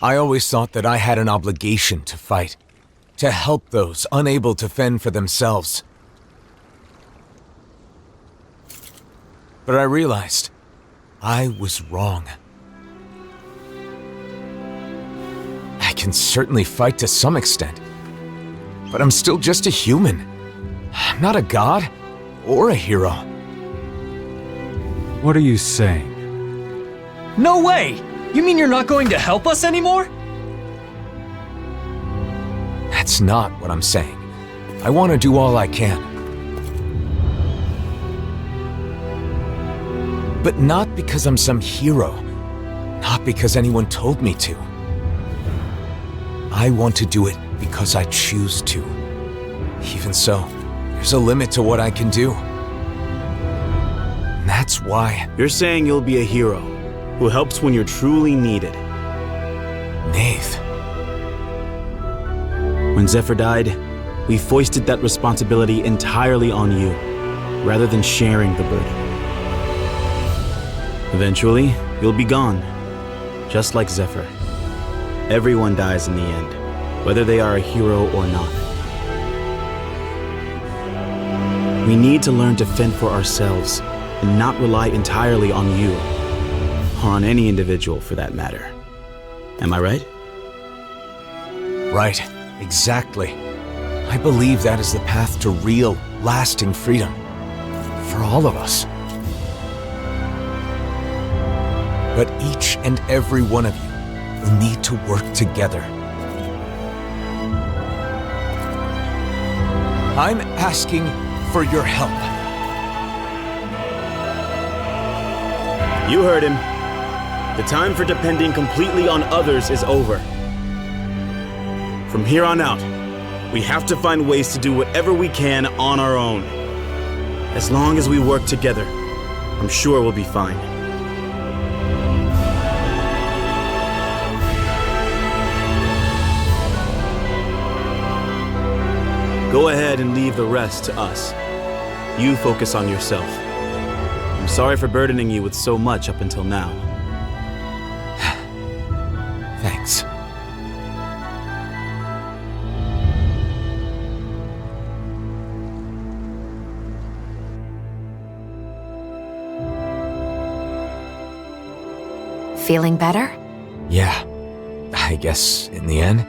I always thought that I had an obligation to fight, to help those unable to fend for themselves. But I realized I was wrong. I can certainly fight to some extent, but I'm still just a human. I'm not a god or a hero. What are you saying? No way! You mean you're not going to help us anymore? That's not what I'm saying. I want to do all I can. But not because I'm some hero. Not because anyone told me to. I want to do it because I choose to. Even so, there's a limit to what I can do. And that's why... You're saying you'll be a hero who helps when you're truly needed. Nath. When Zephyr died, We foisted that responsibility entirely on you, rather than sharing the burden. Eventually, you'll be gone, just like Zephyr. Everyone dies in the end, whether they are a hero or not. We need to learn to fend for ourselves and not rely entirely on you, or on any individual for that matter. Am I right? Right, exactly. I believe that is the path to real, lasting freedom. For all of us. But each and every one of you will need to work together. I'm asking for your help. You heard him. The time for depending completely on others is over. From here on out, we have to find ways to do whatever we can on our own. As long as we work together, I'm sure we'll be fine. Go ahead and leave the rest to us. You focus on yourself. I'm sorry for burdening you with so much up until now. Thanks. Feeling better? Yeah. I guess, in the end,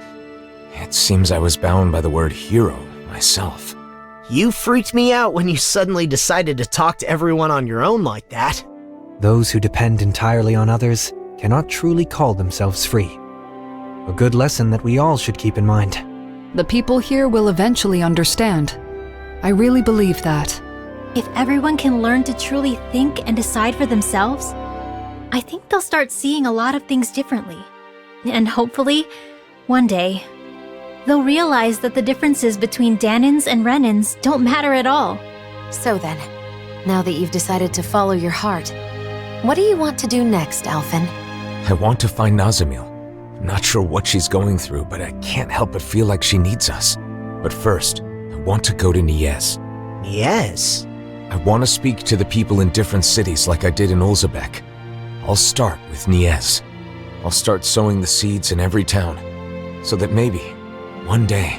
it seems I was bound by the word hero myself. You freaked me out when you suddenly decided to talk to everyone on your own like that. Those who depend entirely on others cannot truly call themselves free. A good lesson that we all should keep in mind. The people here will eventually understand. I really believe that. If everyone can learn to truly think and decide for themselves, I think they'll start seeing a lot of things differently. And hopefully, one day, they'll realize that the differences between Dahnans and Renans don't matter at all. So then, now that you've decided to follow your heart, what do you want to do next, Alphen? I want to find Nazamil. I'm not sure what she's going through, but I can't help but feel like she needs us. But first, I want to go to Niez. Niez? I want to speak to the people in different cities like I did in Ulzebek. I'll start with Niez. I'll start sowing the seeds in every town, so that maybe, one day...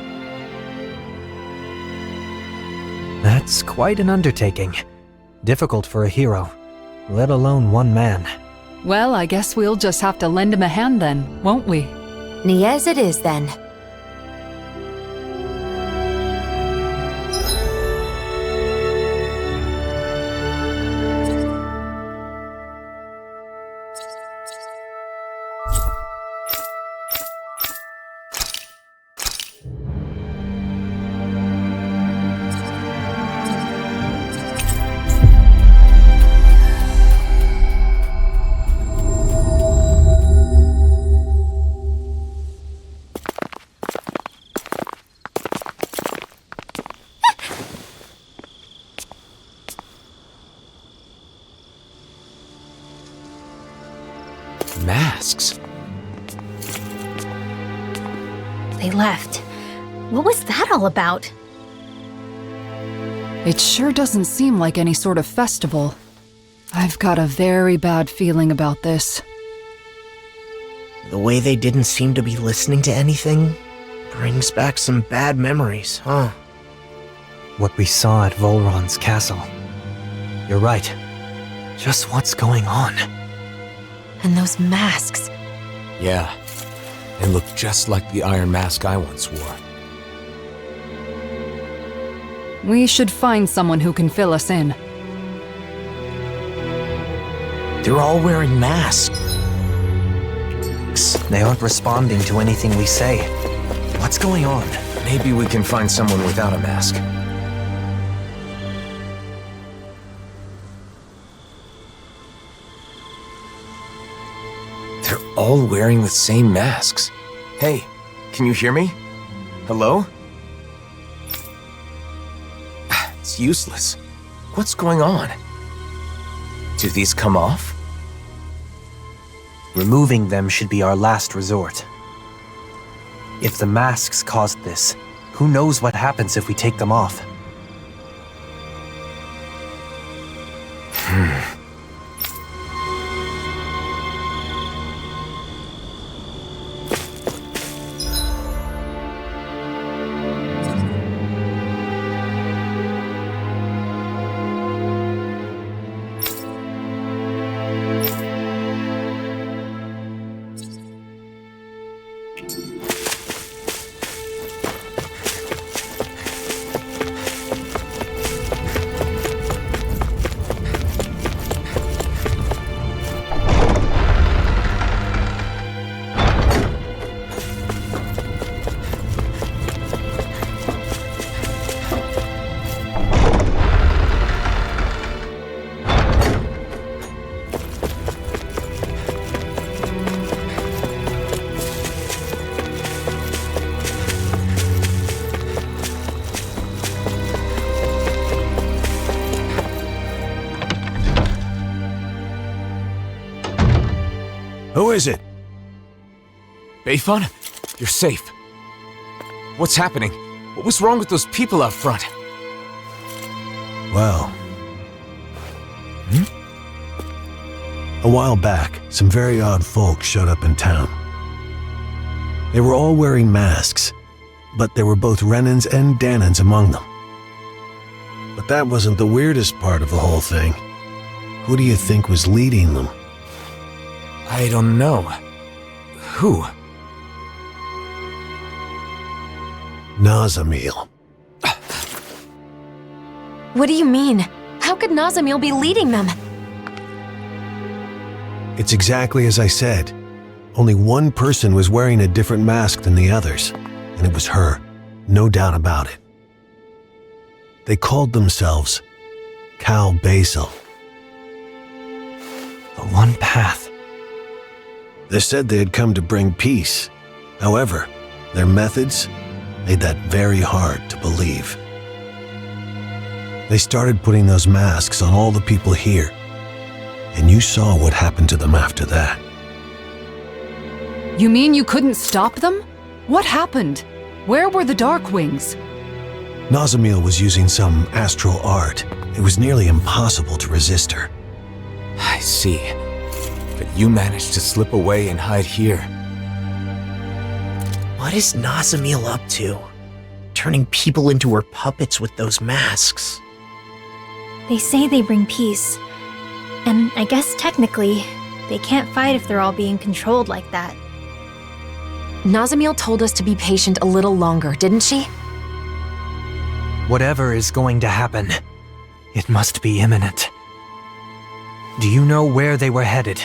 That's quite an undertaking. Difficult for a hero, let alone one man. Well, I guess we'll just have to lend him a hand then, won't we? Niez it is then. Masks? They left. What was that all about? It sure doesn't seem like any sort of festival. I've got a very bad feeling about this. The way they didn't seem to be listening to anything brings back some bad memories, huh? What we saw at Volron's castle. You're right. Just what's going on? And those masks. Yeah. They look just like the iron mask I once wore. We should find someone who can fill us in. They're all wearing masks. They aren't responding to anything we say. What's going on? Maybe we can find someone without a mask. They're all wearing the same masks. Hey, can you hear me? Hello? It's useless. What's going on? Do these come off? Removing them should be our last resort. If the masks caused this, Who knows what happens if we take them off? Who is it? Beifan? You're safe. What's happening? What was wrong with those people out front? Well... A while back, some very odd folk showed up in town. They were all wearing masks, but there were both Renans and Danans among them. But that wasn't the weirdest part of the whole thing. Who do you think was leading them? I don't know. Who? Nazamil. What do you mean? How could Nazamil be leading them? It's exactly as I said. Only one person was wearing a different mask than the others, and it was her, no doubt about it. They called themselves Cal Basil. The One Path. They said they had come to bring peace. However, their methods made that very hard to believe. They started putting those masks on all the people here, and you saw what happened to them after that. You mean you couldn't stop them? What happened? Where were the Darkwings? Nazamil was using some astral art. It was nearly impossible to resist her. I see. But you managed to slip away and hide here. What is Nazamil up to? Turning people into her puppets with those masks. They say they bring peace. And I guess technically, they can't fight if they're all being controlled like that. Nazamil told us to be patient a little longer, didn't she? Whatever is going to happen, it must be imminent. Do you know where they were headed?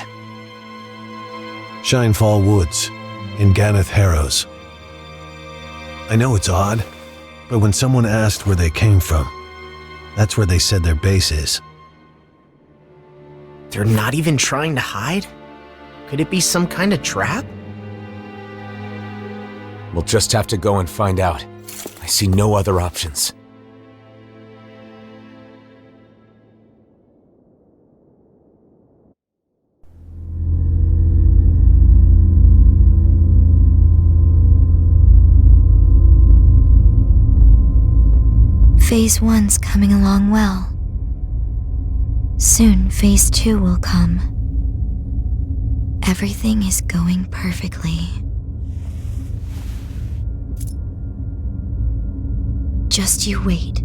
Shinefall Woods, in Ganeth Harrows. I know it's odd, but when someone asked where they came from, that's where they said their base is. They're not even trying to hide? Could it be some kind of trap? We'll just have to go and find out. I see no other options. Phase 1's coming along well. Soon, Phase 2 will come. Everything is going perfectly. Just you wait.